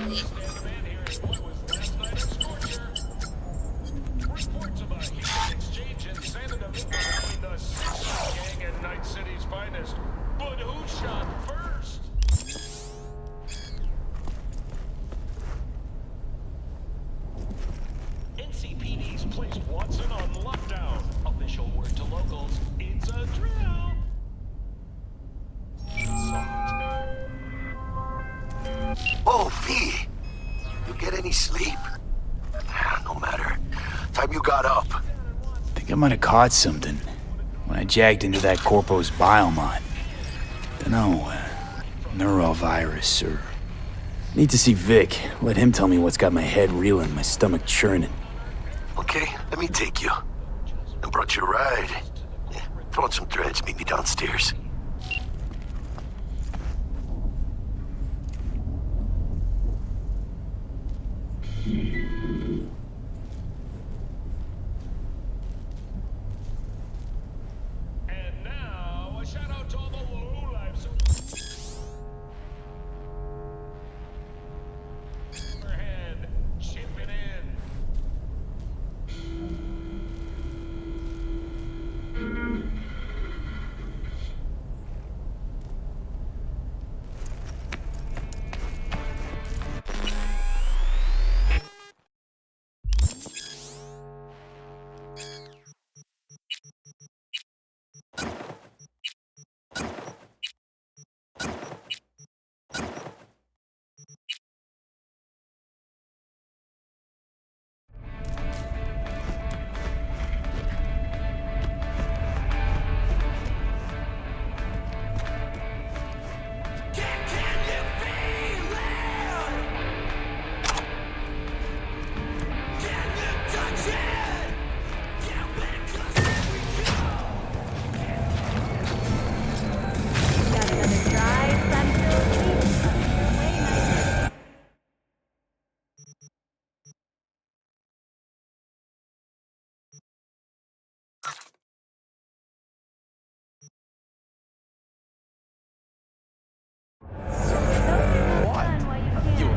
Reports of a heated exchange in Santa Domingo between the Six Gang and Night City's finest. But who shot first? NCPD's placed Watson on lockdown. Official word to locals, it's a drill. Oh, V! You get any sleep? No matter. Time you got up. Think I might have caught something when I jagged into that Corpo's biomon. Dunno, neurovirus or... Need to see Vic. Let him tell me what's got my head reeling, my stomach churning. Okay, let me take you. I brought you a ride. Yeah, throw on some threads, meet me downstairs. And now, a shout out to all the lowlifes overhead, chipping in.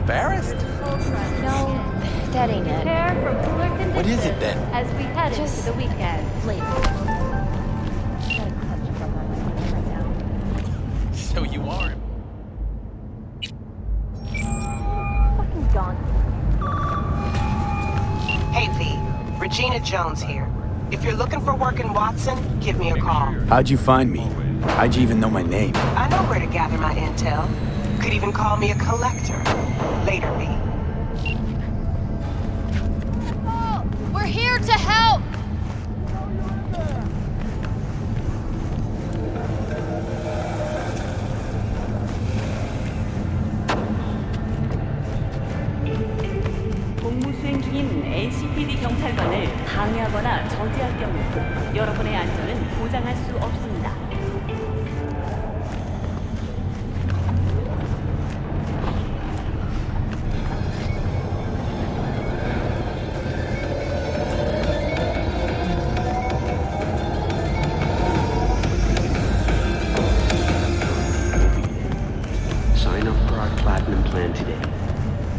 Embarrassed? No, that ain't it. Prepare for cooler conditions. What is it then? As we head into the weekend. So you are. Fucking gone. Hey V, Regina Jones here. If you're looking for work in Watson, give me a call. How'd you find me? How'd you even know my name? I know where to gather my intel. Could even call me a collector. Later, V. Oh, we're here to help! 공무 수행 중인 NCPD 경찰관을 방해하거나 저지할 경우 여러분의 안전은 보장할 수 없습니다. Sign up for our platinum plan today,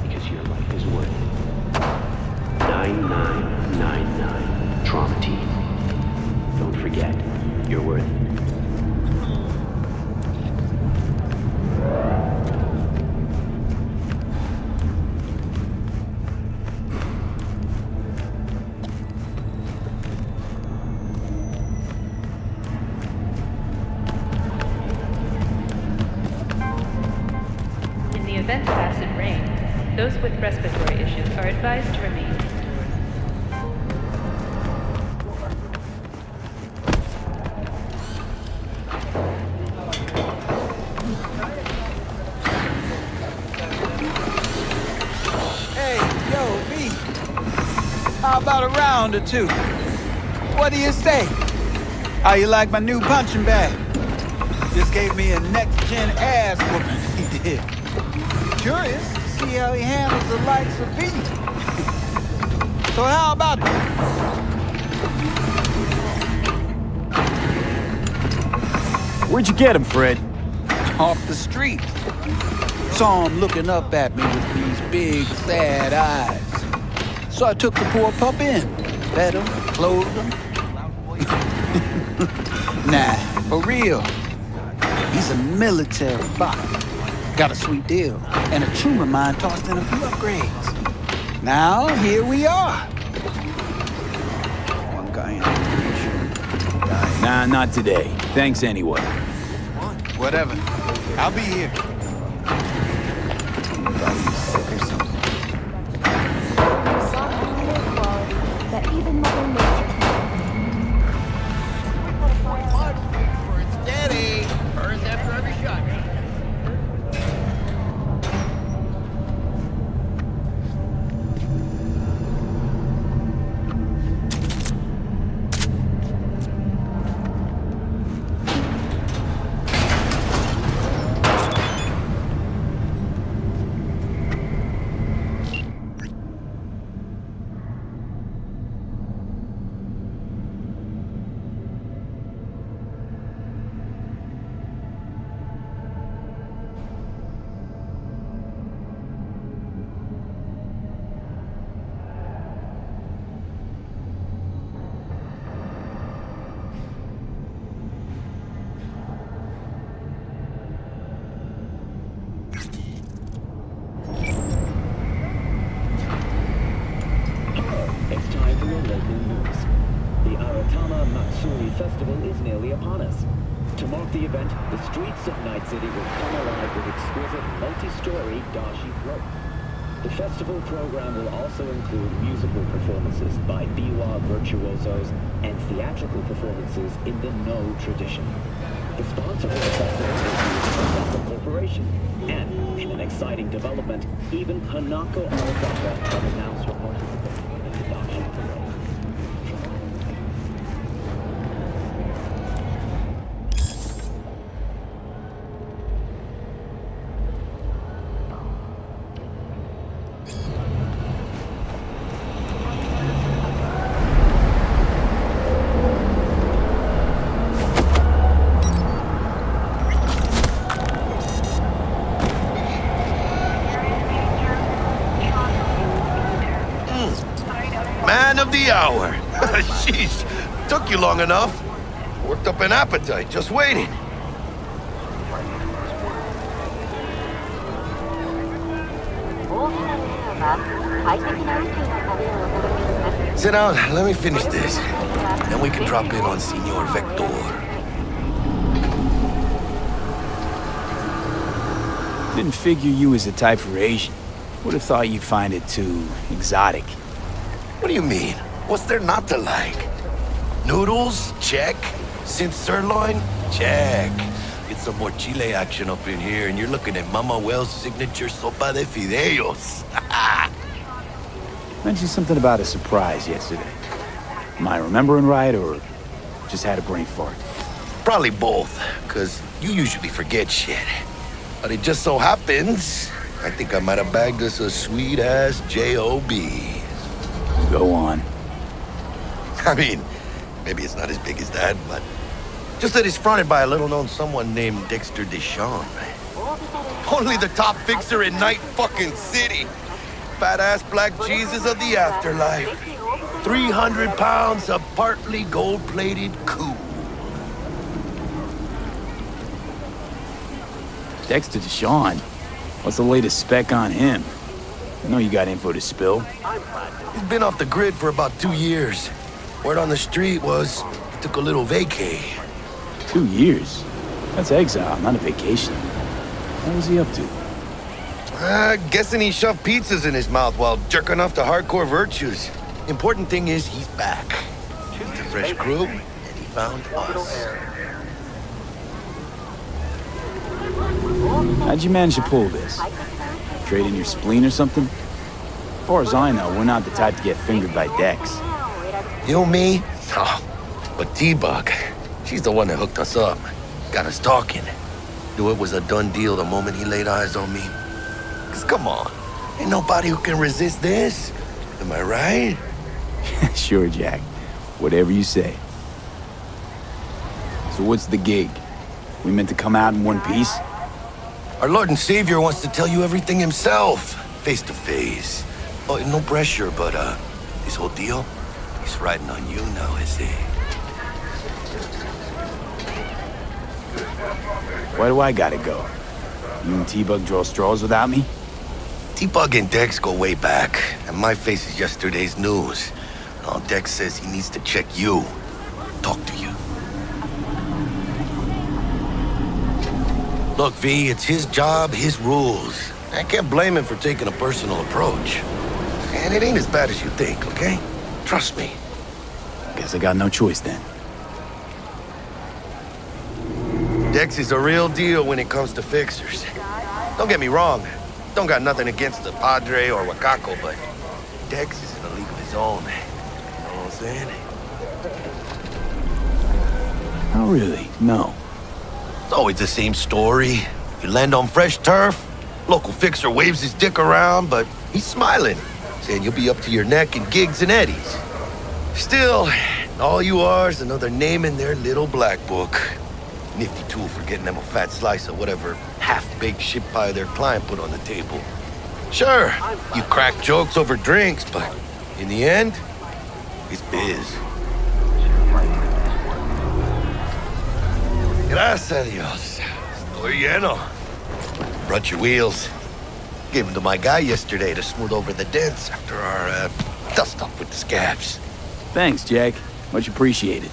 because your life is worth it. 9999 Trauma Team. Don't forget, you're worth it. In the event of acid rain, those with respiratory issues are advised to remain indoors. Hey, yo, V. How about a round or two? What do you say? How you like my new punching bag? Just gave me a next-gen ass whooping, he did. Curious to see how he handles the likes of V. So how about it? Where'd you get him, Fred? Off the street. Saw him looking up at me with these big, sad eyes. So I took the poor pup in, fed him, clothed him. Nah, for real. He's a military bot. Got a sweet deal, and a tumor mine tossed in a few upgrades. Now, here we are. One guy in the Nah, not today. Thanks anyway. Whatever. I'll be here. That even Mother Nature Steady. Burns after every shot. It's time for your local news. The Aratama Matsuri Festival is nearly upon us. To mark the event, the streets of Night City will come alive with exquisite multi-story dashi float. The festival program will also include musical performances by biwa virtuosos and theatrical performances in the No tradition. The sponsor of the festival is Osaka Corporation, and in an exciting development, even Hanako Arazaka has announced her participation in the dashi parade. Man of the hour. Sheesh, took you long enough. Worked up an appetite, just waiting. Sit down, let me finish this. Then we can drop in on Senor Viktor. Didn't figure you was the type for Asian. Would have thought you'd find it too exotic. What do you mean? What's there not to like? Noodles? Check. Synth sirloin? Check. Get some more chile action up in here, and you're looking at Mama Wells' signature sopa de fideos. Mentioned something about a surprise yesterday. Am I remembering right, or just had a brain fart? Probably both, because you usually forget shit. But it just so happens, I think I might have bagged us a sweet-ass J.O.B. Go on. I mean, maybe it's not as big as that, but just that it's fronted by a little-known someone named Dexter DeShawn. Only the top fixer in Night fucking City. Fat-ass black Jesus of the afterlife. 300 pounds of partly gold-plated cool. Dexter DeShawn? What's the latest spec on him? I know you got info to spill. He's been off the grid for about 2 years. Word on the street was he took a little vacay. 2 years? That's exile, not a vacation. What was he up to? Guessing he shoved pizzas in his mouth while jerking off to hardcore virtues. Important thing is he's back. It's a fresh crew, and he found us. How'd you manage to pull this? Trade in your spleen or something? As far as I know, we're not the type to get fingered by Dex. You, me? Oh, but T-Bug, she's the one that hooked us up. Got us talking. Knew it was a done deal the moment he laid eyes on me. 'Cause come on, ain't nobody who can resist this. Am I right? Sure, Jack. Whatever you say. So what's the gig? We meant to come out in one piece? Our Lord and Savior wants to tell you everything himself, face to face. Oh, no pressure, but, this whole deal, he's riding on you now, is he? Why do I gotta go? You and T-Bug draw straws without me? T-Bug and Dex go way back, and my face is yesterday's news. Now Dex says he needs to check you, talk to you. Look, V, it's his job, his rules. I can't blame him for taking a personal approach. And it ain't as bad as you think, okay? Trust me. Guess I got no choice then. Dex is a real deal when it comes to fixers. Don't get me wrong. Don't got nothing against the Padre or Wakako, but Dex is in a league of his own. You know what I'm saying? Oh, really? No. It's always the same story. You land on fresh turf, local fixer waves his dick around, but he's smiling, saying you'll be up to your neck in gigs and eddies. Still, all you are is another name in their little black book. Nifty tool for getting them a fat slice of whatever half-baked shit pie their client put on the table. Sure, you crack jokes over drinks, but in the end, it's biz. Gracias a Dios. Estoy lleno. Brought your wheels. Gave them to my guy yesterday to smooth over the dents after our, dust-up with the scabs. Thanks, Jack. Much appreciated.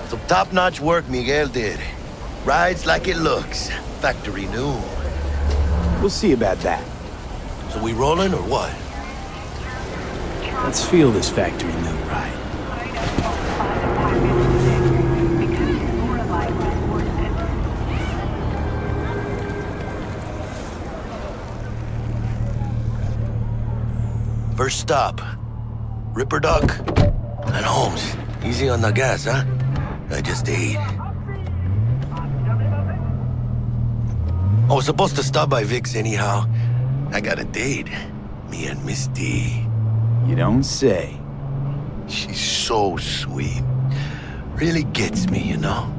Some top-notch work Miguel did. Rides like it looks. Factory new. We'll see about that. So we rolling or what? Let's feel this factory new ride. First stop, Ripperdoc and Holmes. Easy on the gas, huh? I just ate. I was supposed to stop by Vic's anyhow. I got a date. Me and Miss D. You don't say. She's so sweet. Really gets me, you know?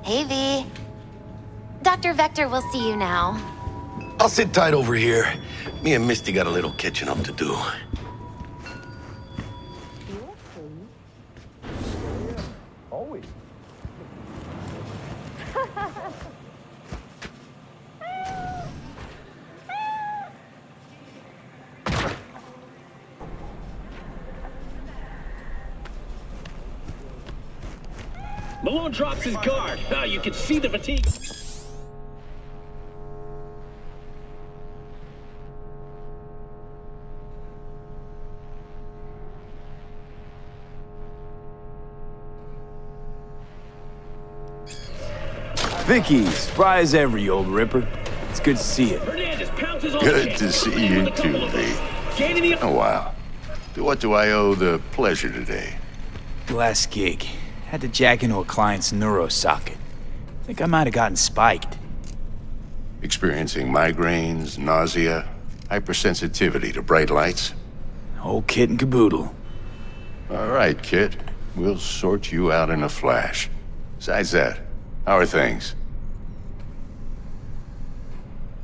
Hey, V. Dr. Vector will see you now. I'll sit tight over here. Me and Misty got a little catching up to do. Malone drops his guard. Now you can see the fatigue. Vicky, spry as ever, you old ripper. It's good to see you. Hernandez pounces on Good to see you too, V. Oh, wow. To what do I owe the pleasure today? Last gig. Had to jack into a client's neuro socket. Think I might have gotten spiked. Experiencing migraines, nausea, hypersensitivity to bright lights? Whole kit and caboodle. All right, kid. We'll sort you out in a flash. Besides that, how are things?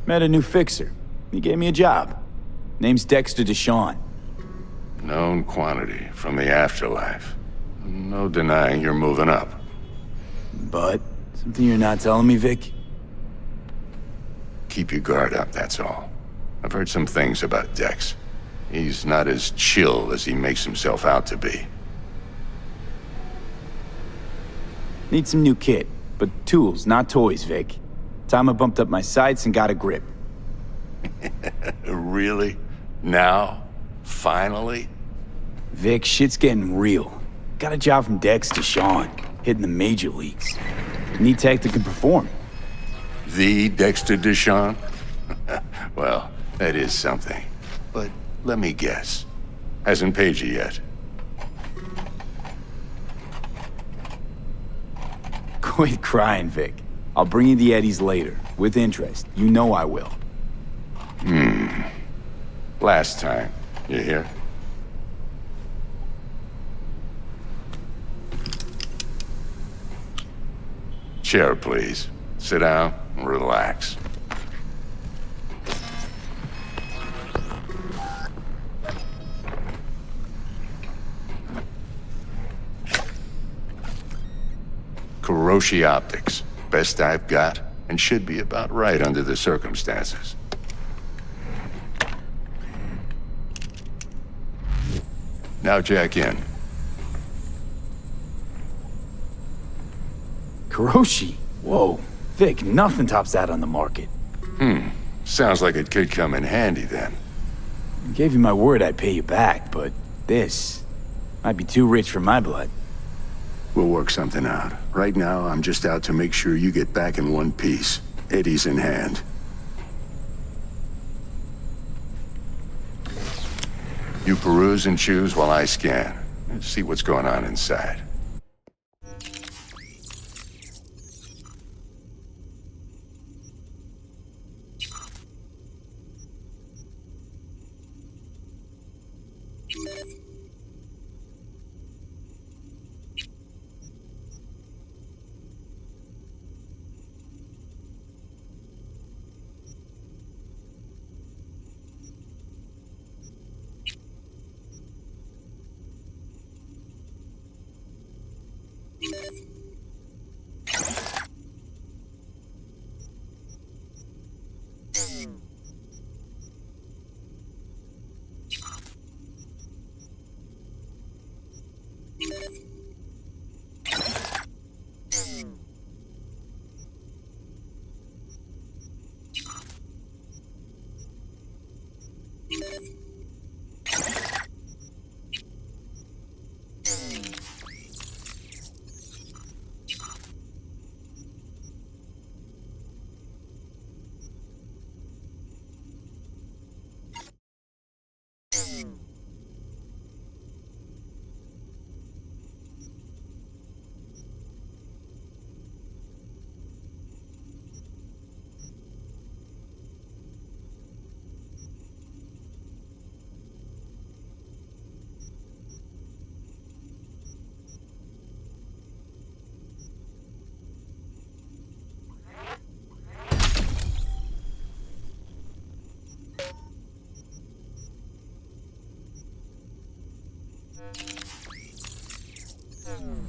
Met a new fixer. He gave me a job. Name's Dexter DeShawn. Known quantity from the afterlife. No denying you're moving up. But, something you're not telling me, Vic? Keep your guard up, that's all. I've heard some things about Dex. He's not as chill as he makes himself out to be. Need some new kit, but tools, not toys, Vic. Time I bumped up my sights and got a grip. Really? Now? Finally? Vic, shit's getting real. Got a job from Dexter DeShawn, hitting the major leagues. Need tech that can perform. The Dexter DeShawn? Well, that is something. But let me guess. Hasn't paid you yet. Quit crying, Vic. I'll bring you the eddies later, with interest. You know I will. Last time. You hear? Chair, please. Sit down and relax. Kiroshi Optics. Best I've got, and should be about right under the circumstances. Now jack in. Kiroshi? Whoa. Vic, nothing tops that on the market. Sounds like it could come in handy then. I gave you my word I'd pay you back, but this might be too rich for my blood. We'll work something out. Right now, I'm just out to make sure you get back in one piece. Eddie's in hand. You peruse and choose while I scan. See what's going on inside.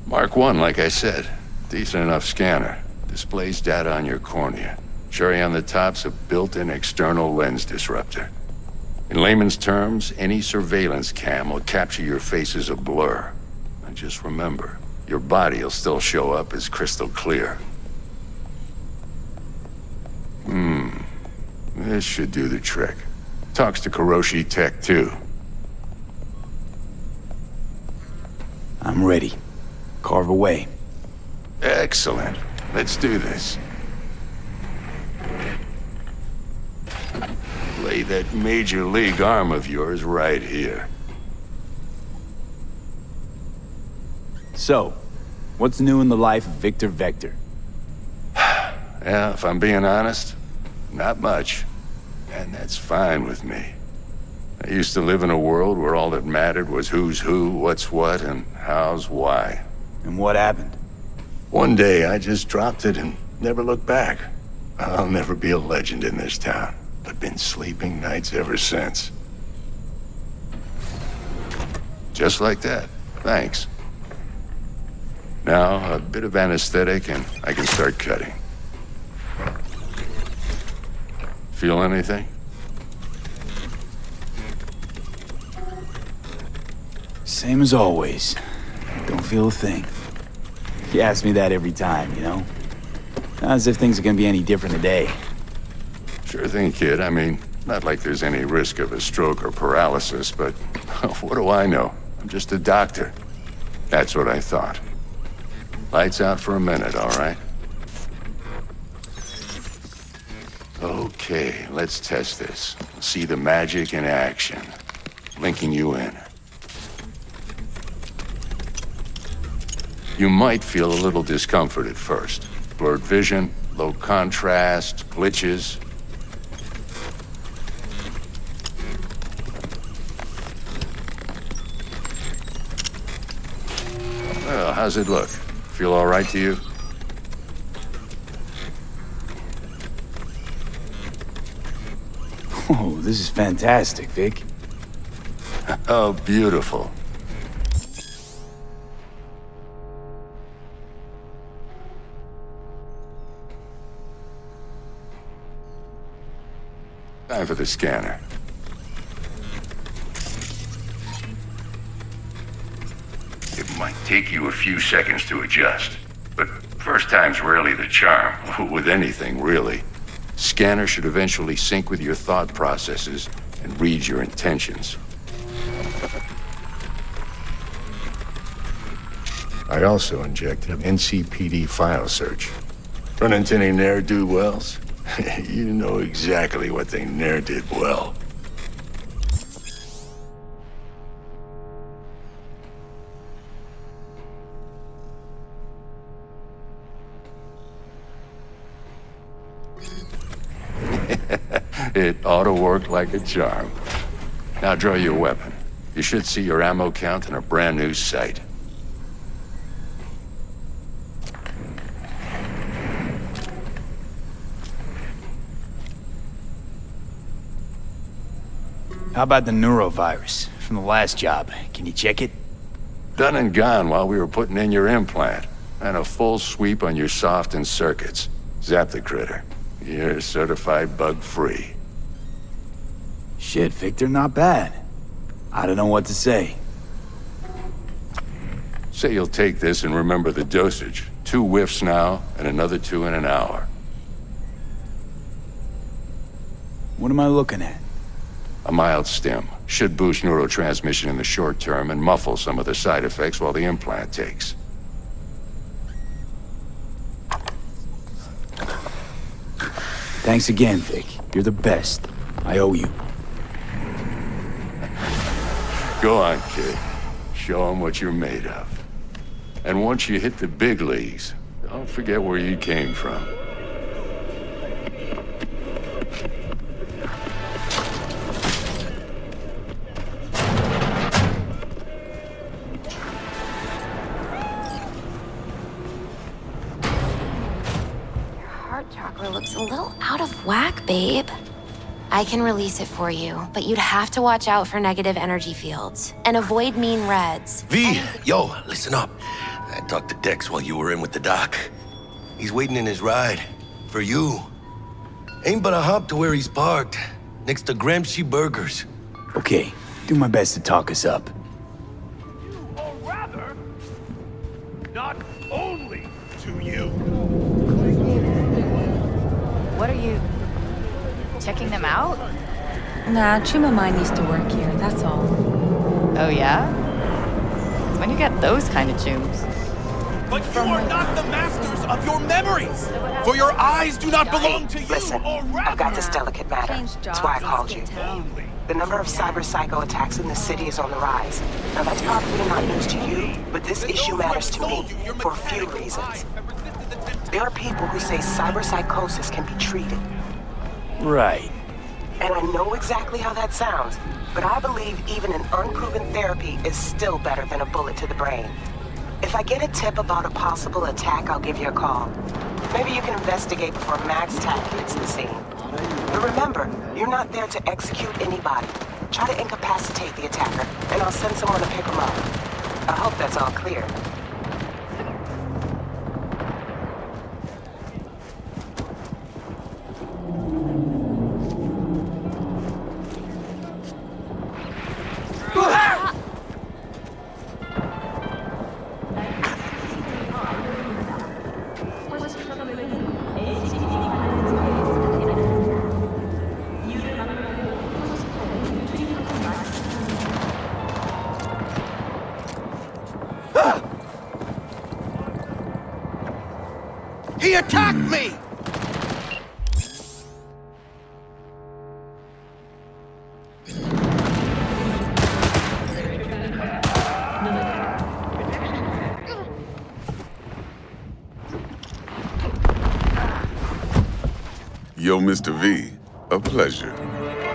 Mark 1, like I said. Decent enough scanner. Displays data on your cornea. Cherry on the top's a built-in external lens disruptor. In layman's terms, any surveillance cam will capture your face as a blur. And just remember, your body will still show up as crystal clear. This should do the trick. Talks to Kiroshi Tech, too. I'm ready. Carve away. Excellent. Let's do this. Lay that major league arm of yours right here. So, what's new in the life of Victor Vector? Yeah, if I'm being honest, not much. And that's fine with me. I used to live in a world where all that mattered was who's who, what's what, and how's why. And what happened? One day, I just dropped it and never looked back. I'll never be a legend in this town, but been sleeping nights ever since. Just like that. Thanks. Now, a bit of anesthetic and I can start cutting. Feel anything? Same as always. Don't feel a thing. You ask me that every time, you know? Not as if things are gonna be any different today. Sure thing, kid. I mean, not like there's any risk of a stroke or paralysis, but what do I know? I'm just a doctor. That's what I thought. Lights out for a minute, all right? Okay, let's test this. See the magic in action. Linking you in. You might feel a little discomfort at first. Blurred vision, low contrast, glitches. Well, how's it look? Feel all right to you? Oh, this is fantastic, Vic. Oh, beautiful. Time for the scanner. It might take you a few seconds to adjust, but first time's rarely the charm, with anything, really. Scanner should eventually sync with your thought processes and read your intentions. I also injected an NCPD file search. Run into any ne'er-do-wells? You know exactly what they ne'er did well. It ought to work like a charm. Now draw your weapon. You should see your ammo count in a brand new sight. How about the neurovirus from the last job? Can you check it? Done and gone while we were putting in your implant. And a full sweep on your soft and circuits. Zap the critter. You're certified bug-free. Shit, Victor, not bad. I don't know what to say. Say you'll take this and remember the dosage. 2 whiffs now, and another 2 in an hour. What am I looking at? A mild stim. Should boost neurotransmission in the short term and muffle some of the side effects while the implant takes. Thanks again, Vic. You're the best. I owe you. Go on, kid. Show them what you're made of. And once you hit the big leagues, don't forget where you came from. Heart chakra looks a little out of whack, babe. I can release it for you, but you'd have to watch out for negative energy fields and avoid mean reds. V, yo, listen up. I talked to Dex while you were in with the doc. He's waiting in his ride. For you. Ain't but a hop to where he's parked. Next to Gramsci Burgers. Okay, do my best to talk us up. Or rather, not only to you. What are you... checking them out? Nah, Chumamai needs to work here, that's all. Oh yeah? It's when you get those kind of tunes. But you are not the masters of your memories! For your eyes do not belong to you! Listen, I've got this delicate matter. That's why I called you. The number of cyber psycho attacks in the city is on the rise. Now that's probably not news to you, but this issue matters to me for a few reasons. There are people who say cyber psychosis can be treated. Right. And I know exactly how that sounds, but I believe even an unproven therapy is still better than a bullet to the brain. If I get a tip about a possible attack, I'll give you a call. Maybe you can investigate before Max Tack hits the scene. But remember, you're not there to execute anybody. Try to incapacitate the attacker, and I'll send someone to pick him up. I hope that's all clear. Yo, Mr. V, a pleasure.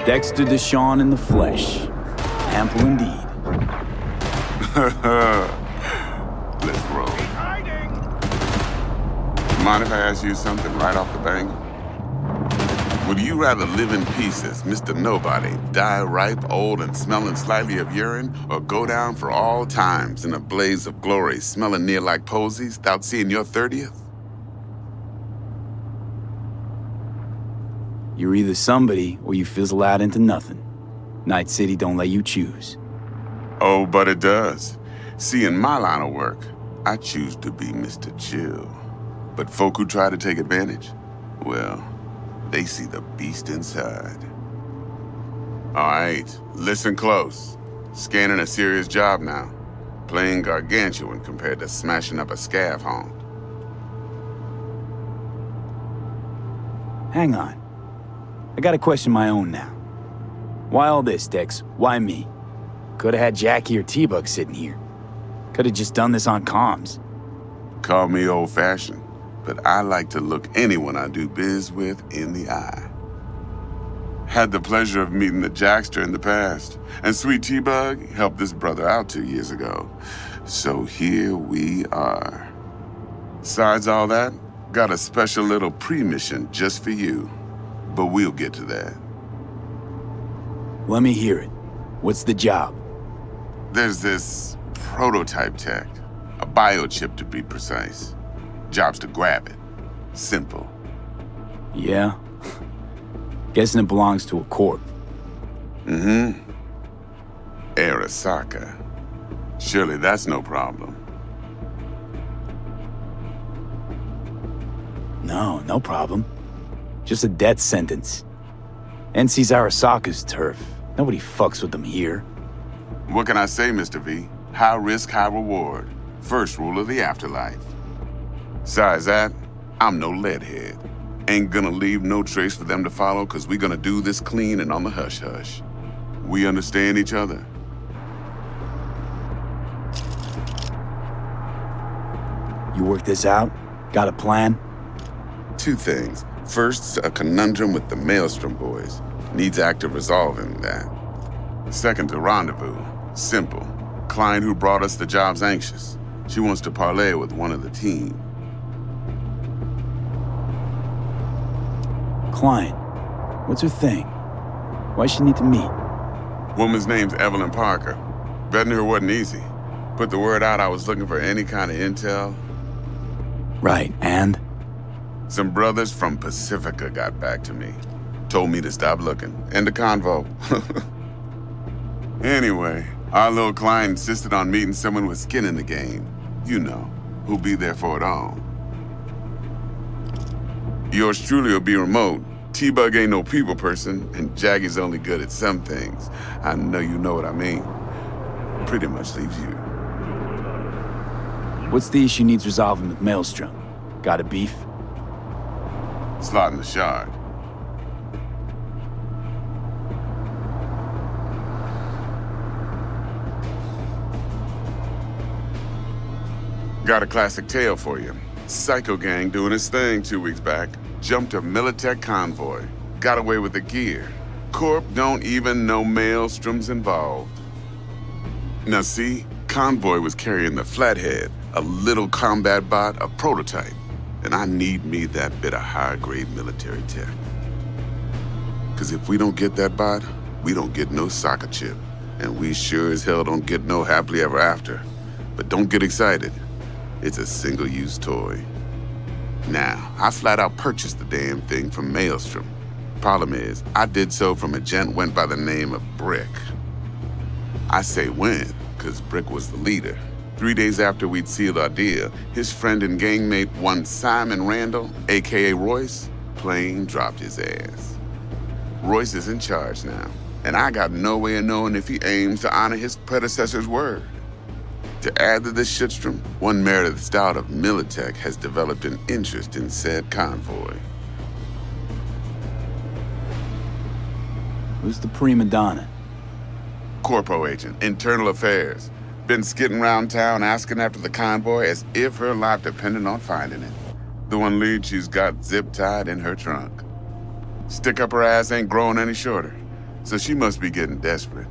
Dexter DeShawn in the flesh. Ample indeed. Let's roll. Mind if I ask you something right off the bank? Would you rather live in pieces, Mr. Nobody, die ripe, old, and smelling slightly of urine, or go down for all times in a blaze of glory, smelling near like posies, without seeing your 30th? You're either somebody or you fizzle out into nothing. Night City don't let you choose. Oh, but it does. See, in my line of work, I choose to be Mr. Chill. But folk who try to take advantage, well, they see the beast inside. All right, listen close. Scanning a serious job now. Playing gargantuan compared to smashing up a scav haunt. Hang on. I got a question my own now. Why all this, Dex? Why me? Could've had Jackie or T-Bug sitting here. Could've just done this on comms. Call me old-fashioned, but I like to look anyone I do biz with in the eye. Had the pleasure of meeting the Jackster in the past, and sweet T-Bug helped this brother out 2 years ago. So here we are. Besides all that, got a special little pre-mission just for you. But we'll get to that. Let me hear it. What's the job? There's this prototype tech, a biochip to be precise. Job's to grab it. Simple. Yeah? Guessing it belongs to a corp. Mm-hmm. Arasaka. Surely that's no problem. No problem. Just a death sentence. NC's Arasaka's turf. Nobody fucks with them here. What can I say, Mr. V? High risk, high reward. First rule of the afterlife. Besides that, I'm no leadhead. Ain't gonna leave no trace for them to follow, cause we gonna do this clean and on the hush-hush. We understand each other. You work this out? Got a plan? Two things. First, a conundrum with the Maelstrom boys. Needs active resolving that. Second, a rendezvous. Simple. Client who brought us the job's anxious. She wants to parlay with one of the team. Client. What's her thing? Why she need to meet? Woman's name's Evelyn Parker. Betting her wasn't easy. Put the word out I was looking for any kind of intel. Right, and? Some brothers from Pacifica got back to me. Told me to stop looking. End the convo. Anyway, our little client insisted on meeting someone with skin in the game. You know, who'll be there for it all. Yours truly will be remote. T-Bug ain't no people person, and Jaggy's only good at some things. I know you know what I mean. Pretty much leaves you. What's the issue needs resolving with Maelstrom? Got a beef? Slotting the shard. Got a classic tale for you. Psycho gang doing his thing 2 weeks back. Jumped a Militech convoy. Got away with the gear. Corp don't even know Maelstrom's involved. Now see, convoy was carrying the Flathead, a little combat bot, a prototype. And I need me that bit of high-grade military tech. Cause if we don't get that bot, we don't get no soccer chip. And we sure as hell don't get no happily ever after. But don't get excited. It's a single-use toy. Now, I flat out purchased the damn thing from Maelstrom. Problem is, I did so from a gent went by the name of Brick. I say when, cause Brick was the leader. 3 days after we'd sealed our deal, his friend and gangmate, one Simon Randall, aka Royce, plain dropped his ass. Royce is in charge now, and I got no way of knowing if he aims to honor his predecessor's word. To add to this shitstrom, one Meredith Stout of Militech has developed an interest in said convoy. Who's the prima donna? Corpo agent, internal affairs. Been skidding around town asking after the convoy as if her life depended on finding it. The one lead she's got zip-tied in her trunk. Stick-up-her ass ain't growing any shorter. So she must be getting desperate.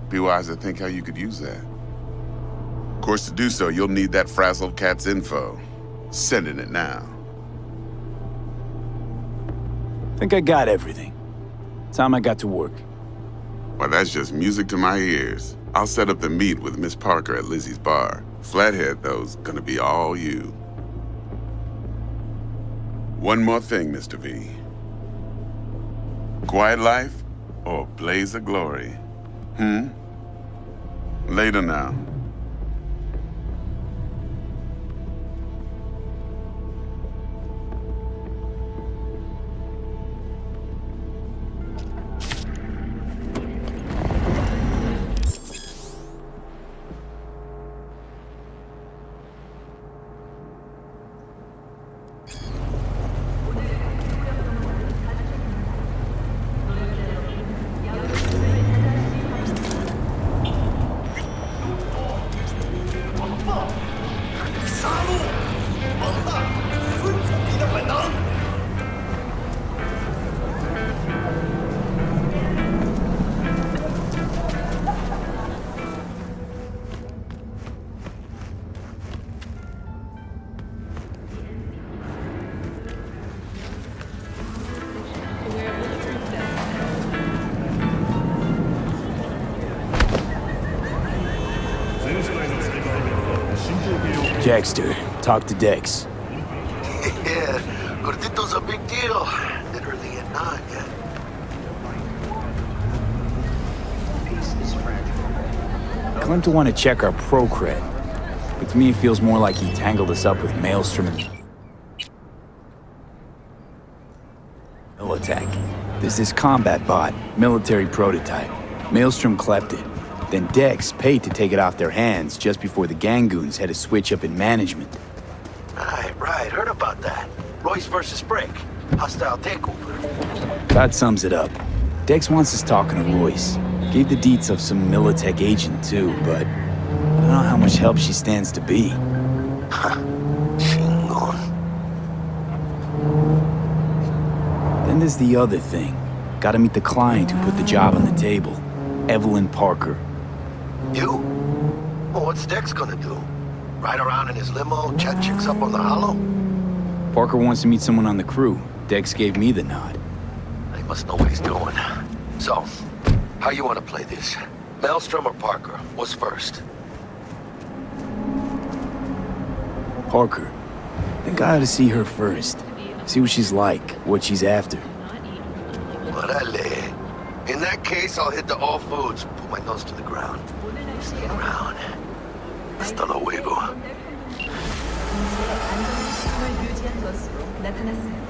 Be wise to think how you could use that. Of course, to do so, you'll need that frazzled cat's info. Sending it now. Think I got everything. Time I got to work. Well, that's just music to my ears. I'll set up the meet with Miss Parker at Lizzie's bar. Flathead, though's gonna be all you. One more thing, Mr. V. Quiet life or blaze of glory? Later now. Dexter, talk to Dex. Yeah, Gordito's a big deal. Literally at 9, yeah. Claimed to want to check our pro cred, but to me it feels more like he tangled us up with Maelstrom and Militech. There's this combat bot, military prototype. Maelstrom clept it. Then Dex paid to take it off their hands just before the Gangoons had a switch up in management. Right, heard about that. Royce versus Brick. Hostile takeover. That sums it up. Dex wants us talking to Royce. Gave the deets of some Militech agent too, but I don't know how much help she stands to be. Then there's the other thing. Gotta meet the client who put the job on the table. Evelyn Parker. You? Well, what's Dex gonna do? Ride around in his limo, chat chicks up on the hollow? Parker wants to meet someone on the crew. Dex gave me the nod. He must know what he's doing. So, how you want to play this? Maelstrom or Parker? What's first? Parker. I think I ought to see her first. See what she's like, what she's after. Orale. In that case, I'll hit the all foods. Put my nose to the ground. See you around. Hasta luego. 안전을 유지한 것으로 나타났습니다.